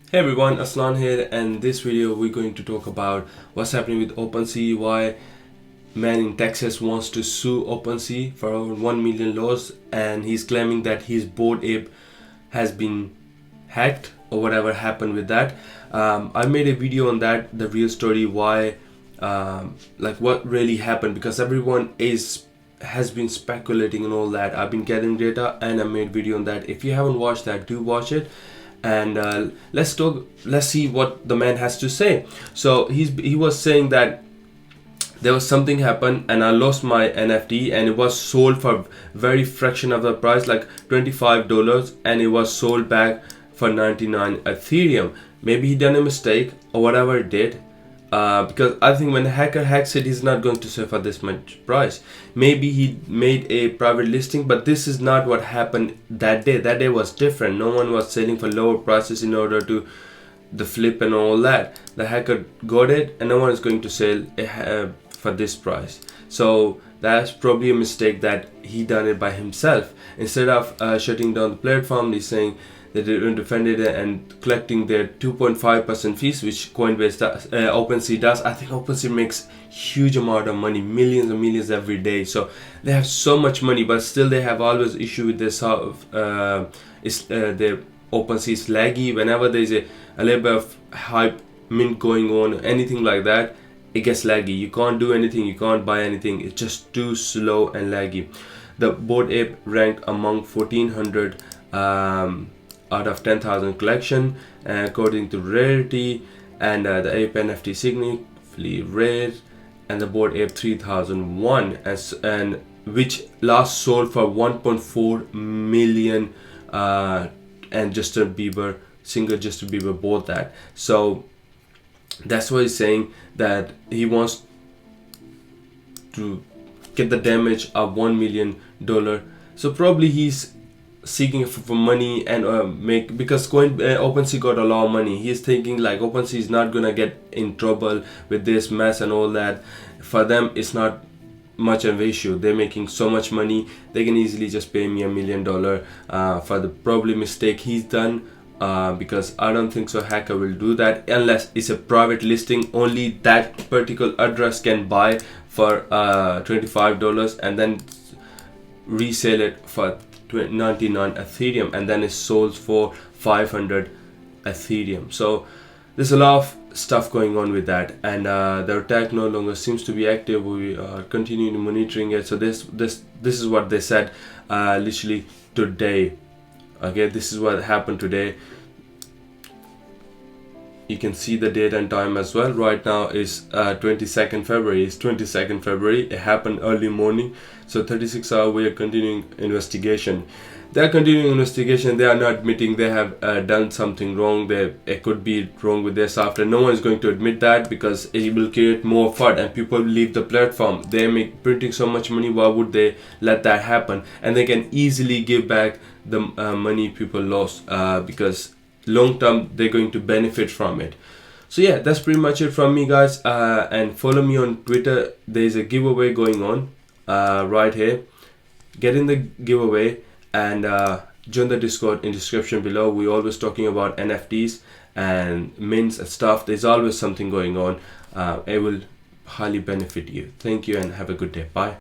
Hey everyone, Aslan here, and this video we're going to talk about what's happening with Opensea, why man in Texas wants to sue Opensea for over 1 million loss, and he's claiming that his Bored Ape has been hacked or whatever happened with that. I made a video on that, the real story, why like what really happened, because everyone has been speculating and all that. I've been getting data and I made video on that. If you haven't watched that, do watch it. And let's see what the man has to say. So he was saying that there was something happened and I lost my NFT, and it was sold for very fraction of the price, like $25, and it was sold back for 99 Ethereum. Maybe he done a mistake or whatever it did, because I think when a hacker hacks it, he's not going to sell for this much price. Maybe he made a private listing, but this is not what happened that day. That day was different. No one was selling for lower prices in order to the flip and all that. The hacker got it, and no one is going to sell for this price. So that's probably a mistake that he done it by himself. Instead of shutting down the platform, he's saying that they're going to defend it and collecting their 2.5% fees, which Coinbase does, Opensea does. I think Opensea makes huge amount of money, millions and millions every day. So they have so much money, but still they have always issue with this. Their Opensea is laggy. Whenever there's a little bit of hype mint going on, anything like that, it gets laggy. You can't do anything, you can't buy anything. It's just too slow and laggy. The Bored Ape ranked among 1400 out of 10,000 collection, according to rarity, and the ape NFT significantly rare, and the Bored Ape 3001, and which last sold for 1.4 million, and Justin Bieber bought that. So that's why he's saying that he wants to get the damage of $1 million. So probably he's seeking for money and because Opensea got a lot of money. He's thinking like Opensea is not gonna get in trouble with this mess and all that. For them, it's not much of an issue. They're making so much money, they can easily just pay me $1 million for the probably mistake he's done. Because I don't think so hacker will do that unless it's a private listing. Only that particular address can buy for $25 and then resell it for 99 Ethereum, and then it's sold for 500 Ethereum. So there's a lot of stuff going on with that, and the attack no longer seems to be active. We are continuing monitoring it. So this is what they said literally today. Okay, this is what happened today. You can see the date and time as well. Right now is 22nd February. It's 22nd February. It happened early morning. So 36 hours we are continuing investigation. They are continuing investigation. They are not admitting they have done something wrong. It could be wrong with their software. No one is going to admit that because it will create more FUD and people leave the platform. They make printing so much money. Why would they let that happen? And they can easily give back the money people lost because long term they're going to benefit from it. So yeah, that's pretty much it from me, guys, and follow me on Twitter. There's a giveaway going on right here. Get in the giveaway and join the Discord in description below. We're always talking about NFTs and mints and stuff. There's always something going on. It will highly benefit you. Thank you and have a good day. Bye.